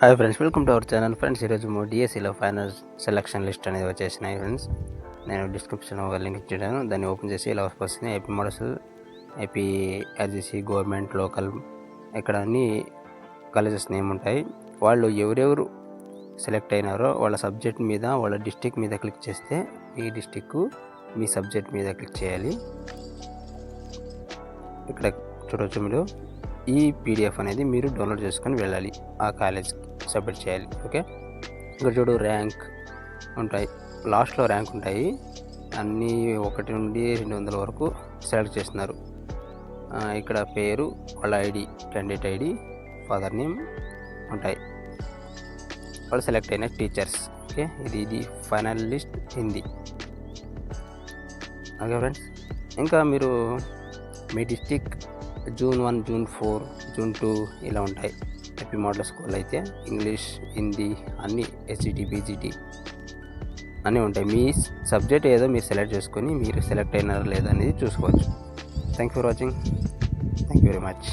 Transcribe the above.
Hi friends, welcome to our channel. Friends, ఈరోజు డిఎస్సిలో final selection list అనేది వచ్చేసినాయి ఫ్రెండ్స్. నేను డిస్క్రిప్షన్ ఒక లింక్ ఇచ్చాను, దాన్ని ఓపెన్ చేసి ఇలా వస్తుంది. AP models, AP RGC, government, local, ఇక్కడ అన్ని కాలేజెస్ నేమ్ ఉంటాయి. వాళ్ళు ఎవరెవరు సెలెక్ట్ అయినారో వాళ్ళ సబ్జెక్ట్ మీద, వాళ్ళ డిస్టిక్ మీద క్లిక్ చేస్తే ఈ డిస్టిక్ మీ సబ్జెక్ట్ మీద క్లిక్ చేయాలి. ఇక్కడ చూడవచ్చు మీరు, ఈ పీడిఎఫ్ అనేది మీరు డౌన్లోడ్ చేసుకొని వెళ్ళాలి, ఆ కాలేజ్కి సబ్మిట్ చేయాలి. ఓకే, ఇక్కడ చూడు ర్యాంక్ ఉంటాయి, లాస్ట్లో ర్యాంక్ ఉంటాయి. అన్నీ 1 నుండి 200 వరకు సెలెక్ట్ చేస్తున్నారు. ఇక్కడ పేరు, వాళ్ళ ID, candidate ID, father name ఉంటాయి, వాళ్ళు సెలెక్ట్ అయిన టీచర్స్. ఓకే, ఇది final list Hindi. Okay friends, ఇంకా మీరు మీ డిస్టిక్ జూన్ 1, జూన్ 4, జూన్ 2 ఇలా ఉంటాయి. ఏపీ మోడల్ స్కూల్ అయితే ఇంగ్లీష్, హిందీ అన్నీ, హెచ్జిటి, బీజీటీ అన్నీ ఉంటాయి. మీ సబ్జెక్ట్ ఏదో మీరు సెలెక్ట్ చేసుకొని మీరు సెలెక్ట్ అయినారా లేదా అనేది చూసుకోవచ్చు. Thank you for watching. Thank you very much.